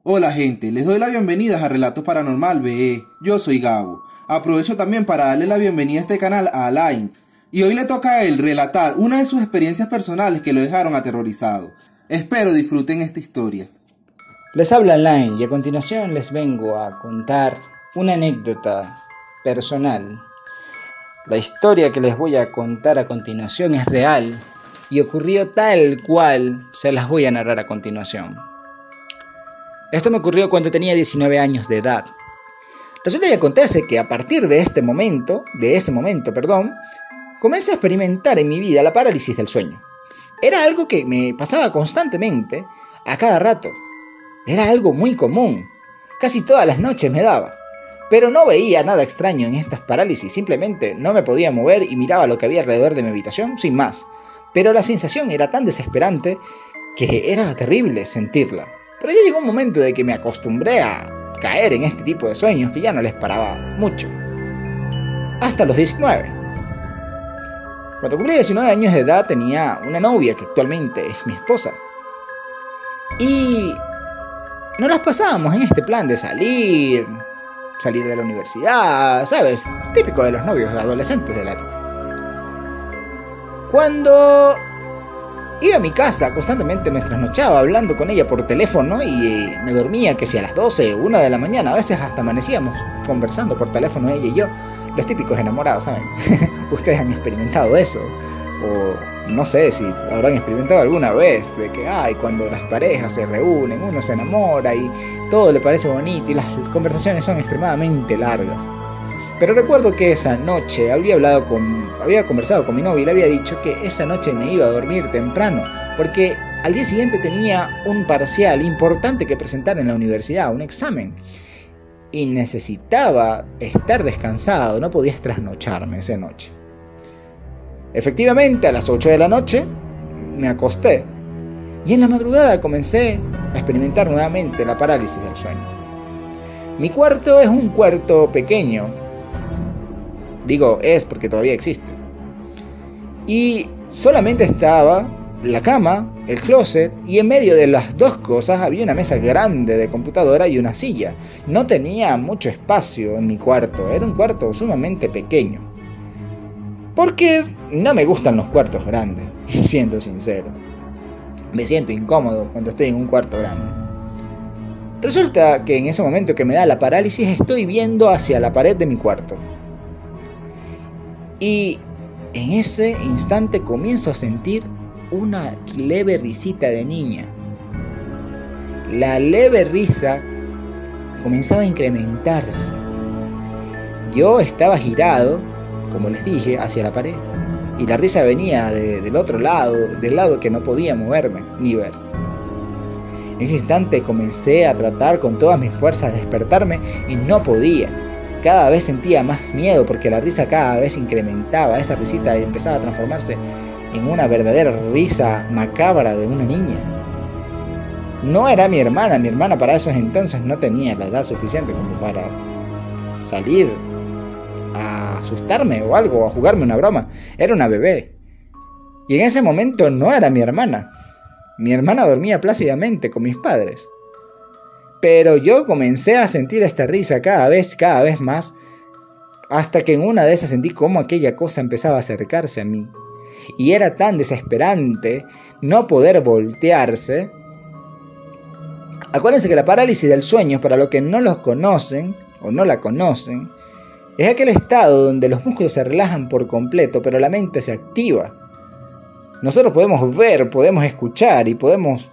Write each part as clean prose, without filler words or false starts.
Hola gente, les doy la bienvenida a Relatos Paranormal BE. Yo soy Gabo. Aprovecho también para darle la bienvenida a este canal a Alain. Y hoy le toca a él relatar una de sus experiencias personales que lo dejaron aterrorizado. Espero disfruten esta historia. Les habla Alain y a continuación les vengo a contar una anécdota personal. La historia que les voy a contar a continuación es real y ocurrió tal cual se las voy a narrar a continuación. Esto me ocurrió cuando tenía 19 años de edad. Resulta y acontece que a partir de ese momento, comencé a experimentar en mi vida la parálisis del sueño. Era algo que me pasaba constantemente, a cada rato. Era algo muy común. Casi todas las noches me daba. Pero no veía nada extraño en estas parálisis, simplemente no me podía mover y miraba lo que había alrededor de mi habitación, sin más. Pero la sensación era tan desesperante que era terrible sentirla. Pero ya llegó un momento de que me acostumbré a caer en este tipo de sueños que ya no les paraba mucho. Hasta los 19. Cuando cumplí 19 años de edad tenía una novia que actualmente es mi esposa. Y nos las pasábamos en este plan de salir de la universidad, ¿sabes? Típico de los novios adolescentes de la época. Cuando iba a mi casa, constantemente me trasnochaba hablando con ella por teléfono y me dormía que si a las 12 o 1 de la mañana, a veces hasta amanecíamos conversando por teléfono ella y yo, los típicos enamorados, ¿saben? Ustedes han experimentado eso, o no sé si habrán experimentado alguna vez, de que cuando las parejas se reúnen, uno se enamora y todo le parece bonito y las conversaciones son extremadamente largas. Pero recuerdo que esa noche había conversado con mi novia y le había dicho que esa noche me iba a dormir temprano, porque al día siguiente tenía un parcial importante que presentar en la universidad, un examen. Y necesitaba estar descansado, no podía trasnocharme esa noche. Efectivamente, a las 8 de la noche me acosté y en la madrugada comencé a experimentar nuevamente la parálisis del sueño. Mi cuarto es un cuarto pequeño. Digo, es porque todavía existe. Y solamente estaba la cama, el closet, y en medio de las dos cosas había una mesa grande de computadora y una silla. No tenía mucho espacio en mi cuarto, era un cuarto sumamente pequeño. Porque no me gustan los cuartos grandes, siendo sincero. Me siento incómodo cuando estoy en un cuarto grande. Resulta que en ese momento que me da la parálisis estoy viendo hacia la pared de mi cuarto. Y en ese instante comienzo a sentir una leve risita de niña. La leve risa comenzaba a incrementarse. Yo estaba girado, como les dije, hacia la pared. Y la risa venía del otro lado, del lado que no podía moverme ni ver. En ese instante comencé a tratar con todas mis fuerzas de despertarme y no podía. Cada vez sentía más miedo porque la risa cada vez incrementaba. Esa risita empezaba a transformarse en una verdadera risa macabra de una niña. No era mi hermana para esos entonces no tenía la edad suficiente como para salir a asustarme o algo, a jugarme una broma. Era una bebé. Y en ese momento no era mi hermana. Mi hermana dormía plácidamente con mis padres. Pero yo comencé a sentir esta risa cada vez más, hasta que en una de esas sentí cómo aquella cosa empezaba a acercarse a mí. Y era tan desesperante no poder voltearse. Acuérdense que la parálisis del sueño, para los que no los conocen o no la conocen, es aquel estado donde los músculos se relajan por completo, pero la mente se activa. Nosotros podemos ver, podemos escuchar y podemos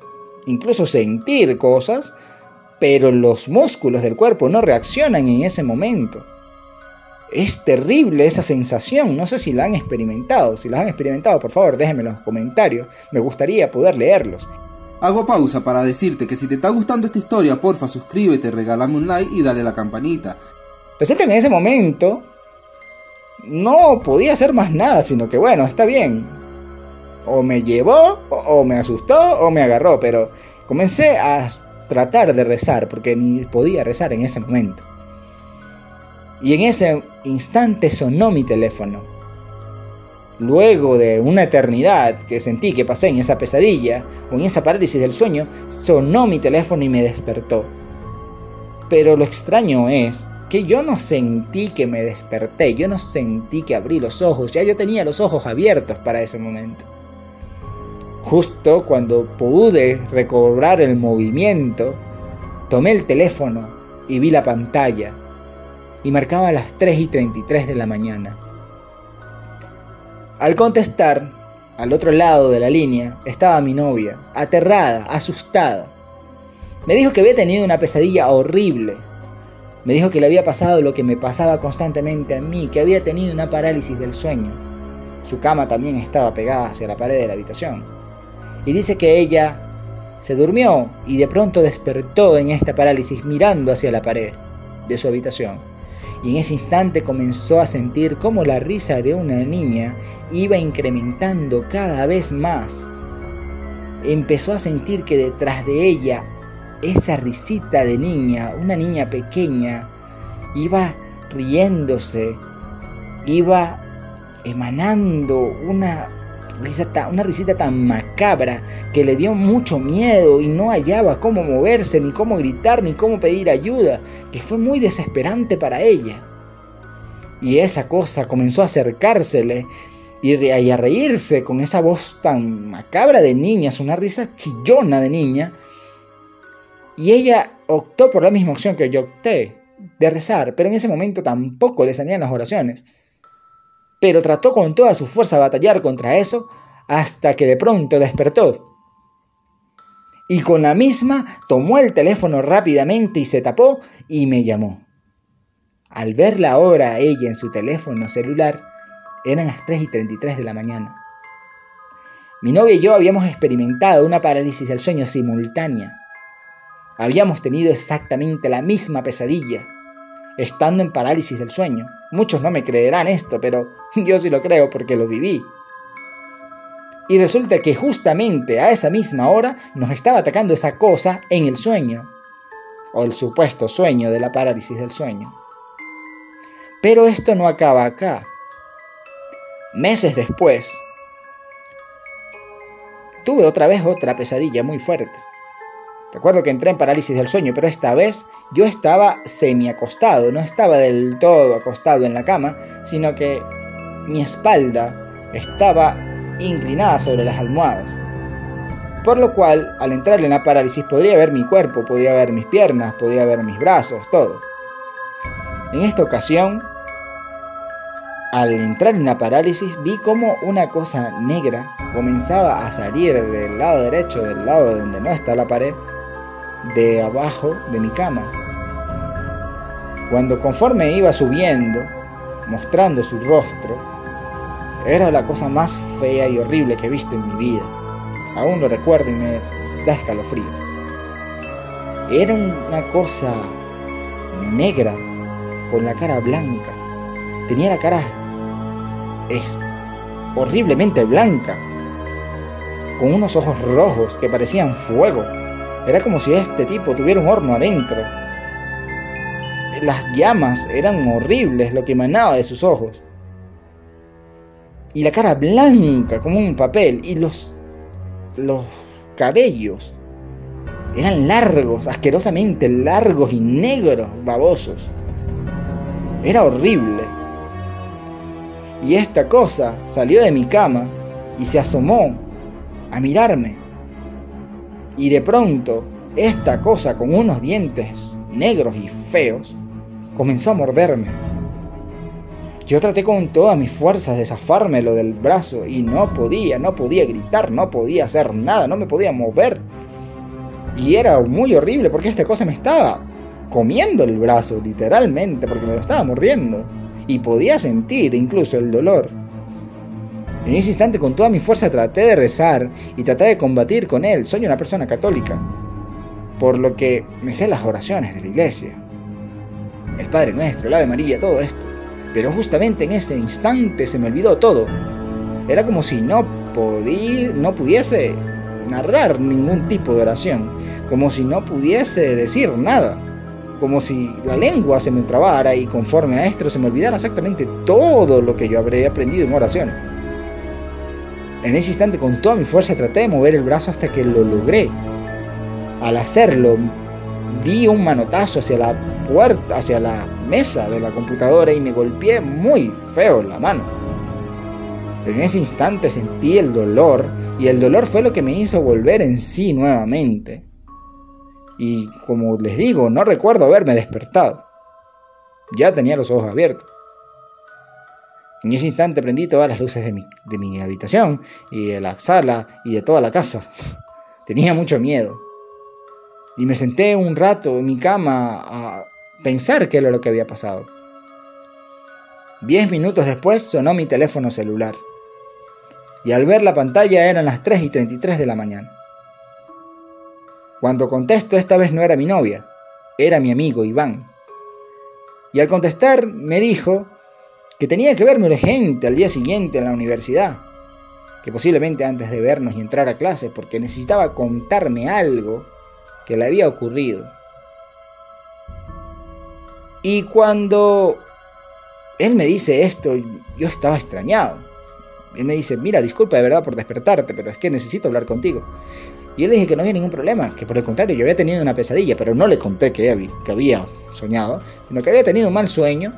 incluso sentir cosas, pero los músculos del cuerpo no reaccionan en ese momento. Es terrible esa sensación, no sé si la han experimentado. Si la han experimentado, por favor, déjenme en los comentarios. Me gustaría poder leerlos. Hago pausa para decirte que si te está gustando esta historia, porfa suscríbete, regálame un like y dale la campanita. Resulta que en ese momento no podía hacer más nada, sino que bueno, está bien. O me llevó, o me asustó, o me agarró, pero comencé a tratar de rezar, porque ni podía rezar en ese momento. Y en ese instante sonó mi teléfono. Luego de una eternidad que sentí que pasé en esa pesadilla, o en esa parálisis del sueño, sonó mi teléfono y me despertó. Pero lo extraño es que yo no sentí que me desperté, yo no sentí que abrí los ojos, ya yo tenía los ojos abiertos para ese momento. Justo cuando pude recobrar el movimiento, tomé el teléfono y vi la pantalla y marcaba las 3:33 de la mañana. Al contestar, al otro lado de la línea, estaba mi novia, aterrada, asustada. Me dijo que había tenido una pesadilla horrible. Me dijo que le había pasado lo que me pasaba constantemente a mí, que había tenido una parálisis del sueño. Su cama también estaba pegada hacia la pared de la habitación. Y dice que ella se durmió y de pronto despertó en esta parálisis mirando hacia la pared de su habitación. Y en ese instante comenzó a sentir cómo la risa de una niña iba incrementando cada vez más. Empezó a sentir que detrás de ella, esa risita de niña, una niña pequeña, iba riéndose, iba emanando una risita tan macabra que le dio mucho miedo y no hallaba cómo moverse, ni cómo gritar, ni cómo pedir ayuda, que fue muy desesperante para ella. Y esa cosa comenzó a acercársele y a reírse con esa voz tan macabra de niña, una risa chillona de niña. Y ella optó por la misma opción que yo opté, de rezar, pero en ese momento tampoco le salían las oraciones. Pero trató con toda su fuerza a batallar contra eso hasta que de pronto despertó. Y con la misma tomó el teléfono rápidamente y se tapó y me llamó. Al ver la hora ella en su teléfono celular, eran las 3:33 de la mañana. Mi novia y yo habíamos experimentado una parálisis del sueño simultánea. Habíamos tenido exactamente la misma pesadilla, estando en parálisis del sueño. Muchos no me creerán esto, pero yo sí lo creo porque lo viví. Y resulta que justamente a esa misma hora nos estaba atacando esa cosa en el sueño, o el supuesto sueño de la parálisis del sueño. Pero esto no acaba acá. Meses después, tuve otra vez otra pesadilla muy fuerte. Recuerdo que entré en parálisis del sueño, pero esta vez yo estaba semi-acostado, no estaba del todo acostado en la cama, sino que mi espalda estaba inclinada sobre las almohadas. Por lo cual, al entrar en la parálisis, podría ver mi cuerpo, podía ver mis piernas, podía ver mis brazos, todo. En esta ocasión, al entrar en la parálisis, vi como una cosa negra comenzaba a salir del lado derecho, del lado donde no está la pared, de abajo de mi cama. Conforme iba subiendo, mostrando su rostro, era la cosa más fea y horrible que he visto en mi vida. Aún lo recuerdo y me da escalofríos. Era una cosa negra con la cara blanca. Tenía la cara horriblemente blanca, con unos ojos rojos que parecían fuego. Era como si este tipo tuviera un horno adentro. Las llamas eran horribles, lo que emanaba de sus ojos. Y la cara blanca como un papel. Y los cabellos eran largos, asquerosamente largos y negros, babosos. Era horrible. Y esta cosa salió de mi cama y se asomó a mirarme. Y de pronto, esta cosa con unos dientes negros y feos comenzó a morderme. Yo traté con todas mis fuerzas de zafármelo del brazo y no podía gritar, no podía hacer nada, no me podía mover. Y era muy horrible porque esta cosa me estaba comiendo el brazo, literalmente, porque me lo estaba mordiendo. Y podía sentir incluso el dolor. En ese instante, con toda mi fuerza, traté de rezar y traté de combatir con él. Soy una persona católica, por lo que me sé las oraciones de la iglesia, el Padre Nuestro, el Ave María, todo esto. Pero justamente en ese instante se me olvidó todo. Era como si no pudiese narrar ningún tipo de oración, como si no pudiese decir nada, como si la lengua se me trabara y conforme a esto se me olvidara exactamente todo lo que yo habría aprendido en oraciones. En ese instante, con toda mi fuerza, traté de mover el brazo hasta que lo logré. Al hacerlo, di un manotazo hacia la puerta, hacia la mesa de la computadora y me golpeé muy feo la mano. En ese instante sentí el dolor y el dolor fue lo que me hizo volver en sí nuevamente. Y como les digo, no recuerdo haberme despertado. Ya tenía los ojos abiertos. En ese instante prendí todas las luces de mi habitación y de la sala y de toda la casa. Tenía mucho miedo. Y me senté un rato en mi cama a pensar qué era lo que había pasado. 10 minutos después sonó mi teléfono celular. Y al ver la pantalla eran las 3:33 de la mañana. Cuando contesto, esta vez no era mi novia, era mi amigo Iván. Y al contestar me dijo que tenía que verme urgente al día siguiente en la universidad, que posiblemente antes de vernos y entrar a clase, porque necesitaba contarme algo que le había ocurrido. Y cuando él me dice esto, yo estaba extrañado. Él me dice, mira, disculpa de verdad por despertarte, pero es que necesito hablar contigo. Y yo le dije que no había ningún problema, que por el contrario, yo había tenido una pesadilla, pero no le conté que había soñado, sino que había tenido un mal sueño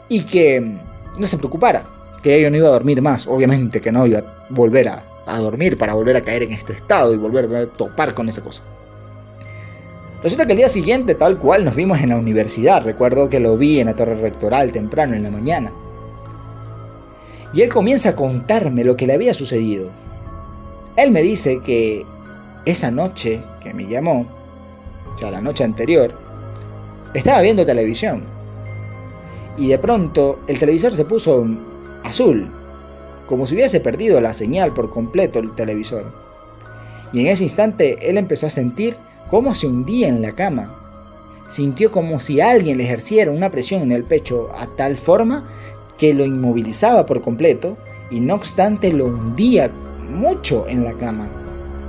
y que no se preocupara, que yo no iba a dormir más. Obviamente que no iba a volver a dormir para volver a caer en este estado y volver a topar con esa cosa. Resulta que el día siguiente, tal cual, nos vimos en la universidad. Recuerdo que lo vi en la torre rectoral temprano en la mañana. Y él comienza a contarme lo que le había sucedido. Él me dice que esa noche que me llamó, o sea, la noche anterior, estaba viendo televisión. Y de pronto el televisor se puso azul, como si hubiese perdido la señal por completo el televisor. Y en ese instante él empezó a sentir cómo se hundía en la cama. Sintió como si alguien le ejerciera una presión en el pecho a tal forma que lo inmovilizaba por completo y no obstante lo hundía mucho en la cama,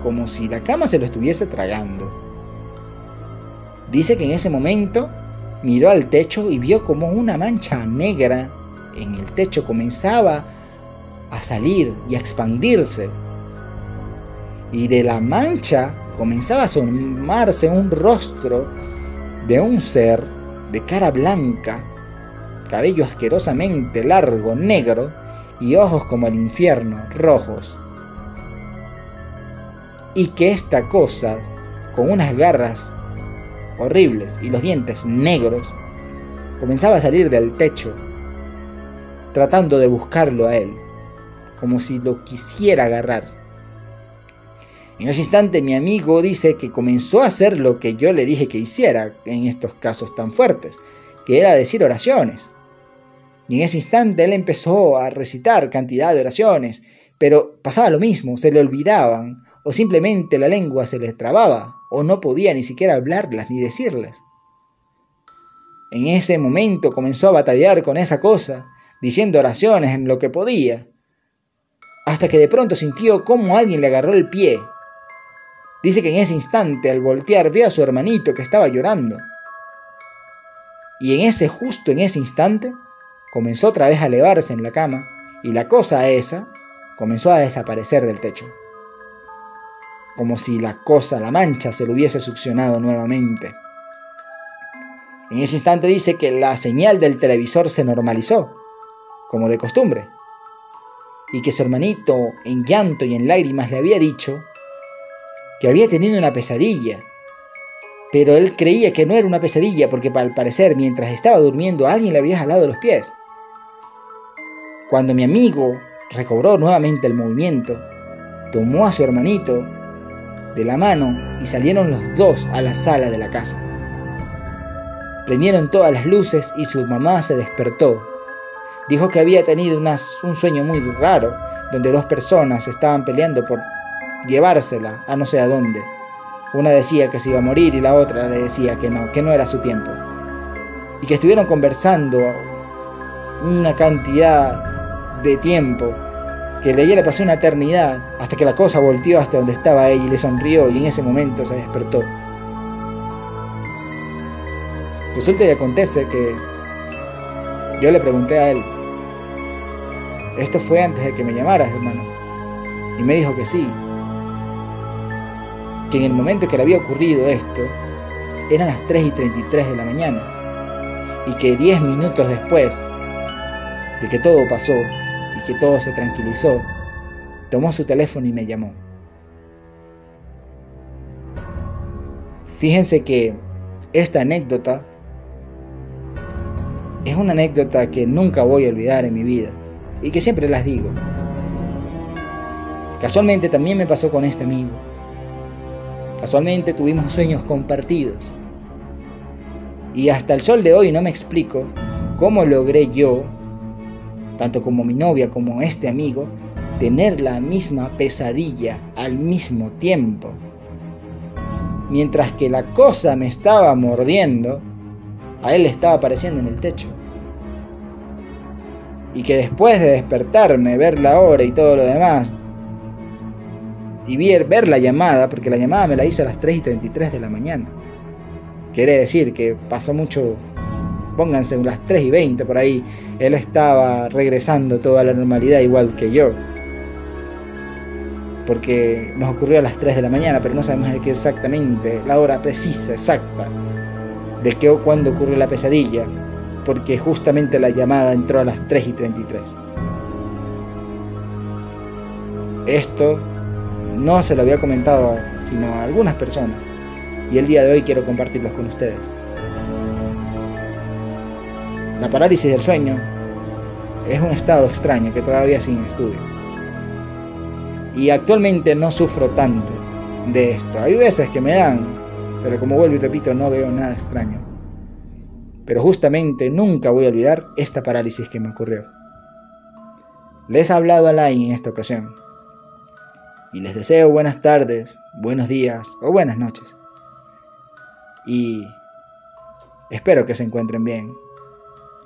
como si la cama se lo estuviese tragando. Dice que en ese momento miró al techo y vio como una mancha negra en el techo comenzaba a salir y a expandirse. Y de la mancha comenzaba a asomarse un rostro de un ser de cara blanca, cabello asquerosamente largo, negro, y ojos como el infierno, rojos. Y que esta cosa, con unas garras horribles y los dientes negros, comenzaba a salir del techo, tratando de buscarlo a él, como si lo quisiera agarrar. En ese instante mi amigo dice que comenzó a hacer lo que yo le dije que hiciera en estos casos tan fuertes, que era decir oraciones. Y en ese instante él empezó a recitar cantidad de oraciones, pero pasaba lo mismo, se le olvidaban, o simplemente la lengua se les trababa, o no podía ni siquiera hablarlas ni decirlas. En ese momento comenzó a batallar con esa cosa, diciendo oraciones en lo que podía, hasta que de pronto sintió como alguien le agarró el pie. Dice que en ese instante, al voltear, vio a su hermanito que estaba llorando. Y justo en ese instante, comenzó otra vez a elevarse en la cama, y la cosa esa comenzó a desaparecer del techo. Como si la mancha, se lo hubiese succionado nuevamente. En ese instante dice que la señal del televisor se normalizó, como de costumbre, y que su hermanito, en llanto y en lágrimas, le había dicho que había tenido una pesadilla, pero él creía que no era una pesadilla porque al parecer mientras estaba durmiendo alguien le había jalado los pies. Cuando mi amigo recobró nuevamente el movimiento, tomó a su hermanito de la mano y salieron los dos a la sala de la casa. Prendieron todas las luces y su mamá se despertó. Dijo que había tenido un sueño muy raro, donde dos personas estaban peleando por llevársela a no sé a dónde. Una decía que se iba a morir y la otra le decía que no era su tiempo. Y que estuvieron conversando una cantidad de tiempo, que de ella le pasó una eternidad, hasta que la cosa volteó hasta donde estaba ella y le sonrió y en ese momento se despertó. Resulta y acontece que yo le pregunté a él, ¿esto fue antes de que me llamaras, hermano? Y me dijo que sí, que en el momento que le había ocurrido esto, eran las 3:33 de la mañana y que 10 minutos después de que todo pasó y que todo se tranquilizó, tomó su teléfono y me llamó. Fíjense que esta anécdota es una anécdota que nunca voy a olvidar en mi vida y que siempre las digo. Casualmente también me pasó con este amigo. Casualmente tuvimos sueños compartidos. Y hasta el sol de hoy no me explico cómo logré yo, tanto como mi novia como este amigo, tener la misma pesadilla al mismo tiempo. Mientras que la cosa me estaba mordiendo, a él le estaba apareciendo en el techo. Y que después de despertarme, ver la hora y todo lo demás, y ver la llamada, porque la llamada me la hizo a las 3:33 de la mañana. Quiere decir que pasó mucho, pónganse las 3:20 por ahí, él estaba regresando toda la normalidad igual que yo. Porque nos ocurrió a las 3 de la mañana, pero no sabemos de qué exactamente, la hora precisa, exacta, de qué o cuándo ocurrió la pesadilla, porque justamente la llamada entró a las 3:33. Esto no se lo había comentado sino a algunas personas, y el día de hoy quiero compartirlos con ustedes. La parálisis del sueño es un estado extraño que todavía sigue en estudio. Y actualmente no sufro tanto de esto. Hay veces que me dan, pero como vuelvo y repito, no veo nada extraño. Pero justamente nunca voy a olvidar esta parálisis que me ocurrió. Les he hablado Alain en esta ocasión. Y les deseo buenas tardes, buenos días o buenas noches. Y espero que se encuentren bien.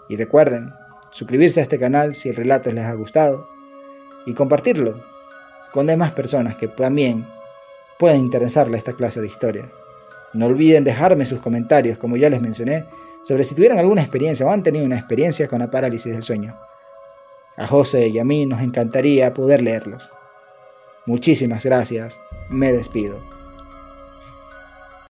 Y recuerden, suscribirse a este canal si el relato les ha gustado. Y compartirlo con demás personas que también pueden interesarle esta clase de historia. No olviden dejarme sus comentarios, como ya les mencioné, sobre si tuvieron alguna experiencia o han tenido una experiencia con la parálisis del sueño. A José y a mí nos encantaría poder leerlos. Muchísimas gracias, me despido.